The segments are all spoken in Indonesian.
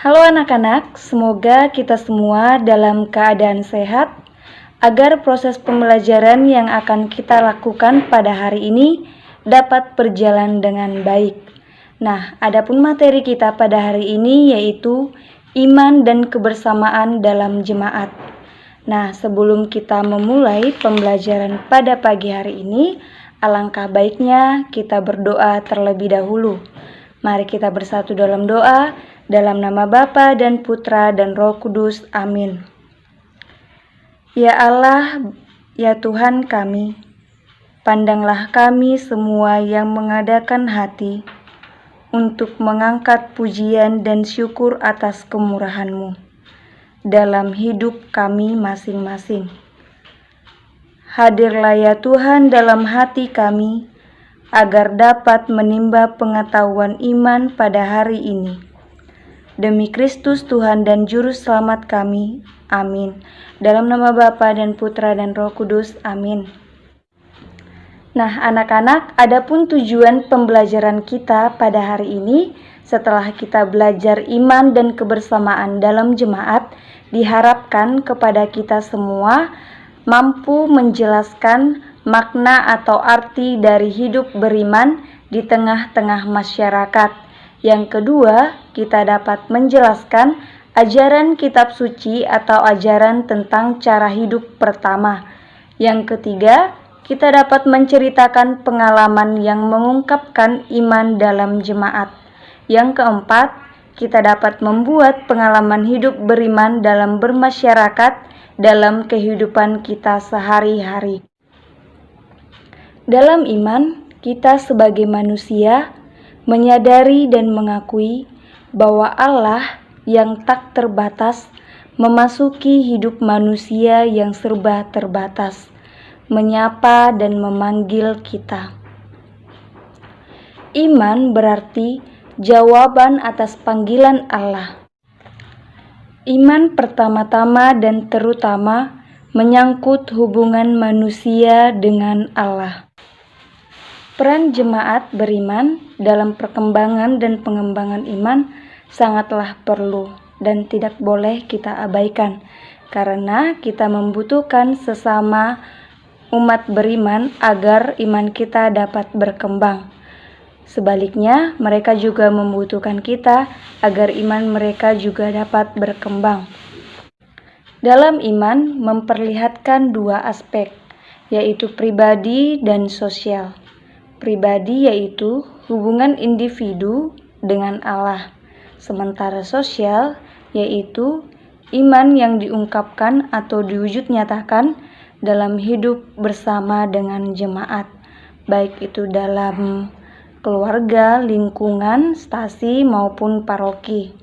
Halo anak-anak, semoga kita semua dalam keadaan sehat agar proses pembelajaran yang akan kita lakukan pada hari ini dapat berjalan dengan baik. Nah, adapun materi kita pada hari ini yaitu iman dan kebersamaan dalam jemaat. Nah, sebelum kita memulai pembelajaran pada pagi hari ini, alangkah baiknya kita berdoa terlebih dahulu. Mari kita bersatu dalam doa, dalam nama Bapa dan Putra dan Roh Kudus. Amin. Ya Allah, ya Tuhan kami, pandanglah kami semua yang mengadakan hati untuk mengangkat pujian dan syukur atas kemurahan-Mu dalam hidup kami masing-masing. Hadirlah ya Tuhan dalam hati kami, agar dapat menimba pengetahuan iman pada hari ini. Demi Kristus Tuhan dan Juru Selamat kami. Amin. Dalam nama Bapa dan Putra dan Roh Kudus. Amin. Nah anak-anak, adapun tujuan pembelajaran kita pada hari ini, setelah kita belajar iman dan kebersamaan dalam jemaat, diharapkan kepada kita semua mampu menjelaskan makna atau arti dari hidup beriman di tengah-tengah masyarakat. Yang kedua, kita dapat menjelaskan ajaran kitab suci atau ajaran tentang cara hidup pertama. Yang ketiga, kita dapat menceritakan pengalaman yang mengungkapkan iman dalam jemaat. Yang keempat, kita dapat membuat pengalaman hidup beriman dalam bermasyarakat dalam kehidupan kita sehari-hari. Dalam iman, kita sebagai manusia menyadari dan mengakui bahwa Allah yang tak terbatas memasuki hidup manusia yang serba terbatas, menyapa dan memanggil kita. Iman berarti jawaban atas panggilan Allah. Iman pertama-tama dan terutama menyangkut hubungan manusia dengan Allah. Peran jemaat beriman dalam perkembangan dan pengembangan iman sangatlah perlu dan tidak boleh kita abaikan, karena kita membutuhkan sesama umat beriman agar iman kita dapat berkembang. Sebaliknya, mereka juga membutuhkan kita agar iman mereka juga dapat berkembang. Dalam iman memperlihatkan dua aspek, yaitu pribadi dan sosial. Pribadi yaitu hubungan individu dengan Allah, sementara sosial yaitu iman yang diungkapkan atau diwujud nyatakan dalam hidup bersama dengan jemaat, baik itu dalam keluarga, lingkungan, stasi maupun paroki.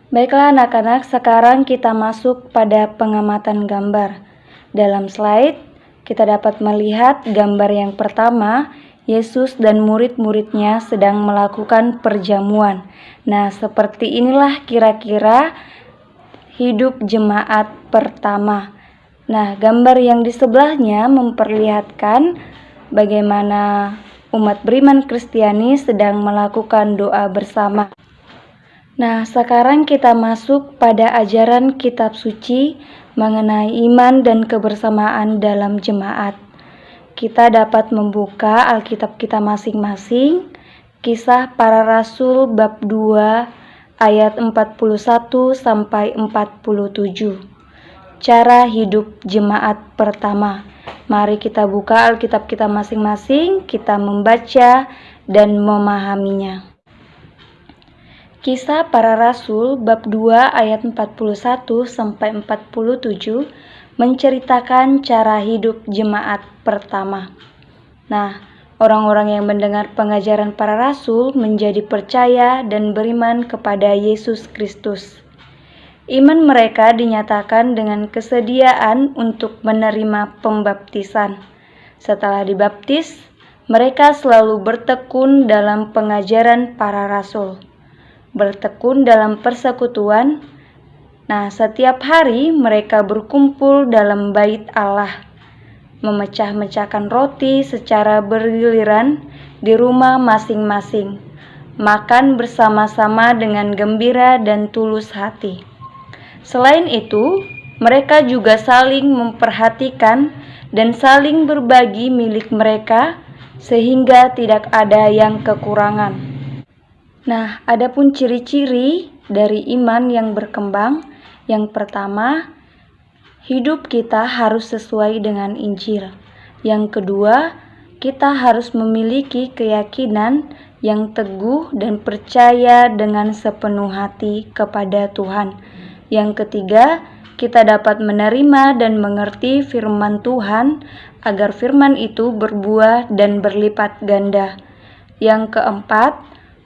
Baiklah anak-anak, sekarang kita masuk pada pengamatan gambar. Dalam slide kita dapat melihat gambar yang pertama, Yesus dan murid-muridnya sedang melakukan perjamuan. Nah, seperti inilah kira-kira hidup jemaat pertama. Nah, gambar yang di sebelahnya memperlihatkan bagaimana umat beriman Kristiani sedang melakukan doa bersama. Nah, sekarang kita masuk pada ajaran kitab suci mengenai iman dan kebersamaan dalam jemaat. Kita dapat membuka Alkitab kita masing-masing, Kisah Para Rasul bab 2 ayat 41 sampai 47. Cara hidup jemaat pertama. Mari kita buka Alkitab kita masing-masing, kita membaca dan memahaminya. Kisah Para Rasul bab 2 ayat 41 sampai 47 menceritakan cara hidup jemaat pertama. Nah, orang-orang yang mendengar pengajaran para rasul menjadi percaya dan beriman kepada Yesus Kristus. Iman mereka dinyatakan dengan kesediaan untuk menerima pembaptisan. Setelah dibaptis, mereka selalu bertekun dalam pengajaran para rasul, bertekun dalam persekutuan. Nah, setiap hari mereka berkumpul dalam bait Allah, memecah-mecahkan roti secara bergiliran di rumah masing-masing, makan bersama-sama dengan gembira dan tulus hati. Selain itu, mereka juga saling memperhatikan dan saling berbagi milik mereka sehingga tidak ada yang kekurangan. Nah, adapun ciri-ciri dari iman yang berkembang, yang pertama, hidup kita harus sesuai dengan Injil. Yang kedua, kita harus memiliki keyakinan yang teguh dan percaya dengan sepenuh hati kepada Tuhan. Yang ketiga, kita dapat menerima dan mengerti firman Tuhan agar firman itu berbuah dan berlipat ganda. Yang keempat,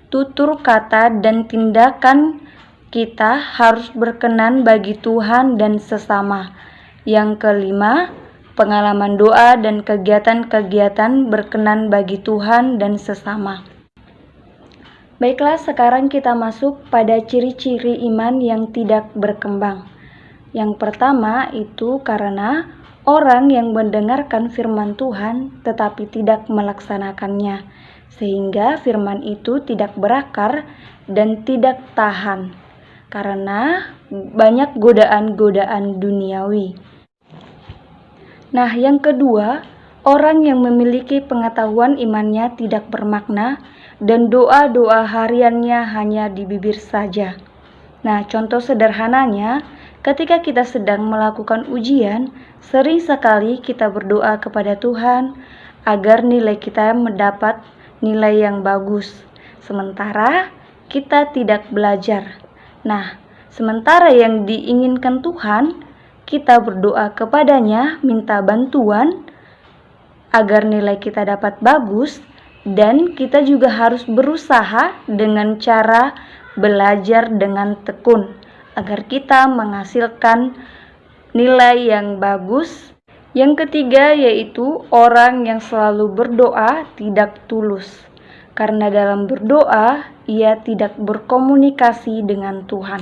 tutur kata dan tindakan kita harus berkenan bagi Tuhan dan sesama. Yang kelima, pengalaman doa dan kegiatan-kegiatan berkenan bagi Tuhan dan sesama. Baiklah, sekarang kita masuk pada ciri-ciri iman yang tidak berkembang. Yang pertama itu karena orang yang mendengarkan firman Tuhan tetapi tidak melaksanakannya, sehingga firman itu tidak berakar dan tidak tahan karena banyak godaan-godaan duniawi. Nah, yang kedua, orang yang memiliki pengetahuan imannya tidak bermakna dan doa-doa hariannya hanya di bibir saja. Nah, contoh sederhananya, ketika kita sedang melakukan ujian, sering sekali kita berdoa kepada Tuhan agar nilai kita mendapat nilai yang bagus, sementara kita tidak belajar. Nah, sementara yang diinginkan Tuhan, kita berdoa kepadanya, minta bantuan agar nilai kita dapat bagus, dan kita juga harus berusaha dengan cara belajar dengan tekun agar kita menghasilkan nilai yang bagus. Yang ketiga yaitu orang yang selalu berdoa tidak tulus, karena dalam berdoa ia tidak berkomunikasi dengan Tuhan,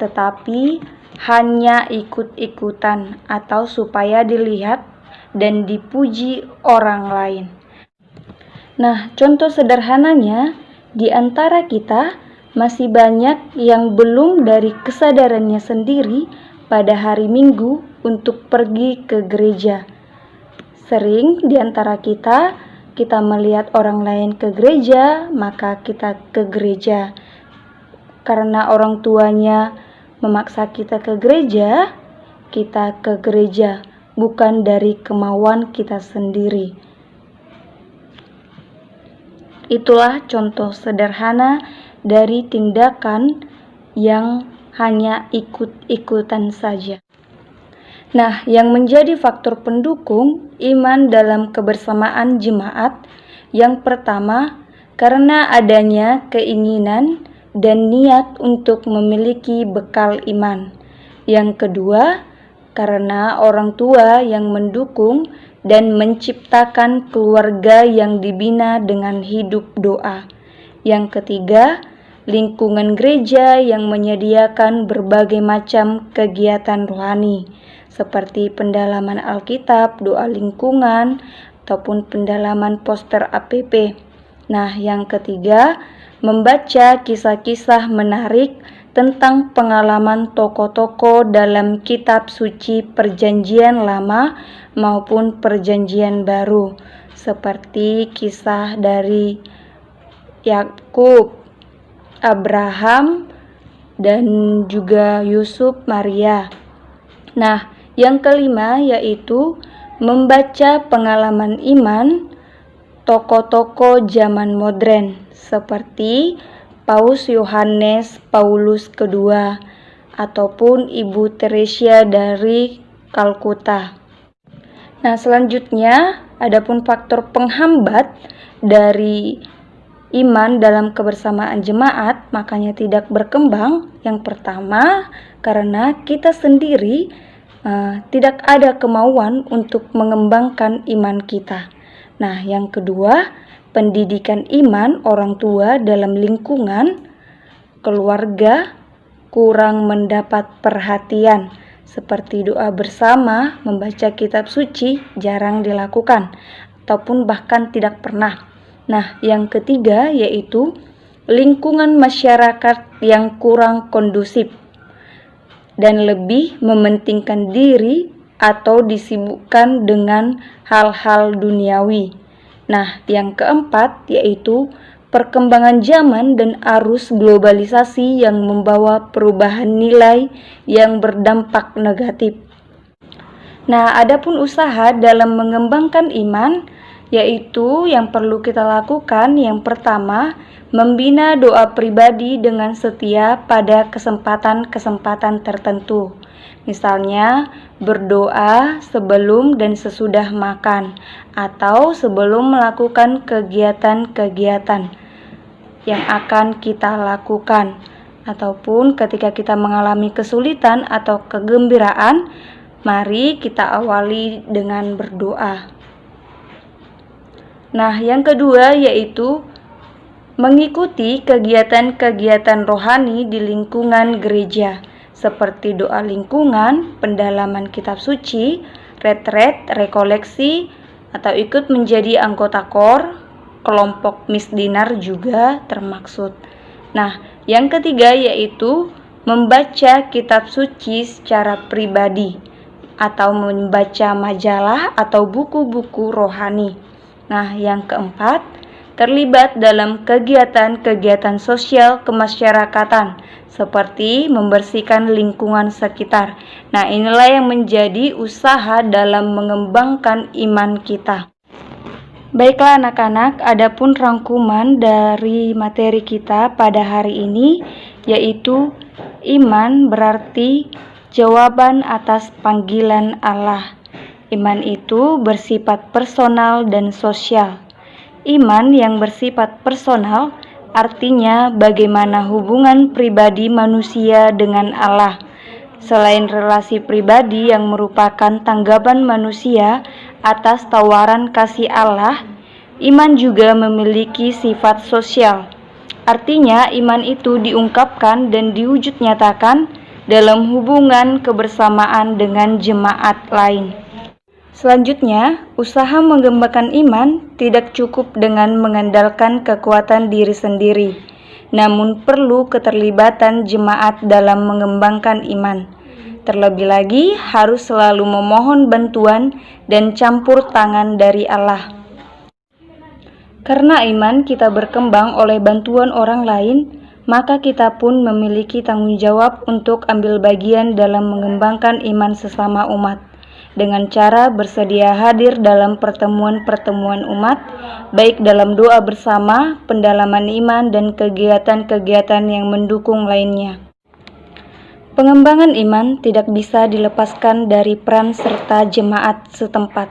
tetapi hanya ikut-ikutan atau supaya dilihat dan dipuji orang lain. Nah, contoh sederhananya, di antara kita masih banyak yang belum dari kesadarannya sendiri pada hari Minggu untuk pergi ke gereja. Sering di antara kita melihat orang lain ke gereja, maka kita ke gereja. Karena orang tuanya memaksa kita ke gereja, bukan dari kemauan kita sendiri. Itulah contoh sederhana dari tindakan yang hanya ikut-ikutan saja. Nah, yang menjadi faktor pendukung iman dalam kebersamaan jemaat, yang pertama, karena adanya keinginan dan niat untuk memiliki bekal iman. Yang kedua, karena orang tua yang mendukung dan menciptakan keluarga yang dibina dengan hidup doa. Yang ketiga, lingkungan gereja yang menyediakan berbagai macam kegiatan rohani, seperti pendalaman Alkitab, doa lingkungan, ataupun pendalaman poster APP. Nah, yang ketiga, membaca kisah-kisah menarik tentang pengalaman tokoh-tokoh dalam kitab suci Perjanjian Lama maupun Perjanjian Baru, seperti kisah dari Yakub, Abraham, dan juga Yusuf, Maria. Nah, yang kelima yaitu membaca pengalaman iman tokoh-tokoh zaman modern seperti Paus Yohanes Paulus II ataupun Ibu Teresia dari Kalkuta. Nah, selanjutnya adapun faktor penghambat dari iman dalam kebersamaan jemaat makanya tidak berkembang. Yang pertama, karena kita sendiri tidak ada kemauan untuk mengembangkan iman kita. Nah, yang kedua, pendidikan iman orang tua dalam lingkungan keluarga kurang mendapat perhatian, seperti doa bersama, membaca kitab suci jarang dilakukan, ataupun bahkan tidak pernah. Nah, yang ketiga yaitu lingkungan masyarakat yang kurang kondusif, dan lebih mementingkan diri atau disibukkan dengan hal-hal duniawi. Nah, yang keempat yaitu perkembangan zaman dan arus globalisasi yang membawa perubahan nilai yang berdampak negatif. Nah, adapun usaha dalam mengembangkan iman, yaitu yang perlu kita lakukan yang pertama, membina doa pribadi dengan setia pada kesempatan-kesempatan tertentu. Misalnya, berdoa sebelum dan sesudah makan, atau sebelum melakukan kegiatan-kegiatan yang akan kita lakukan, ataupun ketika kita mengalami kesulitan atau kegembiraan, mari kita awali dengan berdoa. Nah, yang kedua yaitu mengikuti kegiatan-kegiatan rohani di lingkungan gereja, seperti doa lingkungan, pendalaman kitab suci, retret, rekoleksi, atau ikut menjadi anggota KOR, kelompok misdinar juga termaksud. Nah, yang ketiga yaitu membaca kitab suci secara pribadi, atau membaca majalah atau buku-buku rohani. Nah, yang keempat, terlibat dalam kegiatan-kegiatan sosial kemasyarakatan seperti membersihkan lingkungan sekitar. Nah, inilah yang menjadi usaha dalam mengembangkan iman kita. Baiklah anak-anak, adapun rangkuman dari materi kita pada hari ini yaitu iman berarti jawaban atas panggilan Allah. Iman itu bersifat personal dan sosial. Iman yang bersifat personal artinya bagaimana hubungan pribadi manusia dengan Allah. Selain relasi pribadi yang merupakan tanggapan manusia atas tawaran kasih Allah, iman juga memiliki sifat sosial. Artinya iman itu diungkapkan dan diwujud nyatakan dalam hubungan kebersamaan dengan jemaat lain. Selanjutnya, usaha mengembangkan iman tidak cukup dengan mengandalkan kekuatan diri sendiri, namun perlu keterlibatan jemaat dalam mengembangkan iman. Terlebih lagi, harus selalu memohon bantuan dan campur tangan dari Allah. Karena iman kita berkembang oleh bantuan orang lain, maka kita pun memiliki tanggung jawab untuk ambil bagian dalam mengembangkan iman sesama umat, dengan cara bersedia hadir dalam pertemuan-pertemuan umat, baik dalam doa bersama, pendalaman iman, dan kegiatan-kegiatan yang mendukung lainnya. Pengembangan iman tidak bisa dilepaskan dari peran serta jemaat setempat.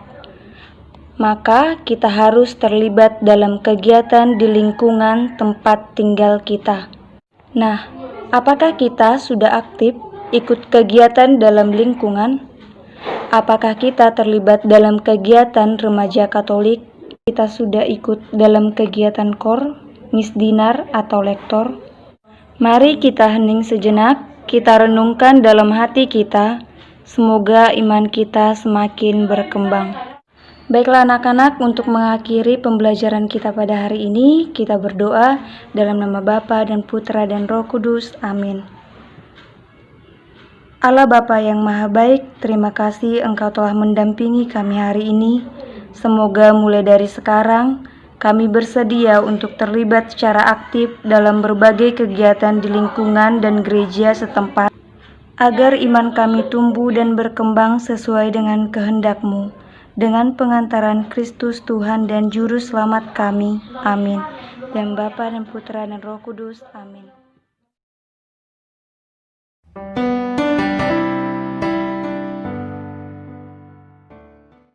Maka kita harus terlibat dalam kegiatan di lingkungan tempat tinggal kita. Nah, apakah kita sudah aktif ikut kegiatan dalam lingkungan? Apakah kita terlibat dalam kegiatan remaja Katolik? Kita sudah ikut dalam kegiatan KOR, misdinar, atau lektor? Mari kita hening sejenak, kita renungkan dalam hati kita. Semoga iman kita semakin berkembang. Baiklah anak-anak, untuk mengakhiri pembelajaran kita pada hari ini, kita berdoa dalam nama Bapa dan Putra dan Roh Kudus. Amin. Allah Bapa yang Maha Baik, terima kasih Engkau telah mendampingi kami hari ini. Semoga mulai dari sekarang, kami bersedia untuk terlibat secara aktif dalam berbagai kegiatan di lingkungan dan gereja setempat, agar iman kami tumbuh dan berkembang sesuai dengan kehendak-Mu. Dengan pengantaran Kristus Tuhan dan Juru Selamat kami. Amin. Dan Bapa dan Putra dan Roh Kudus. Amin.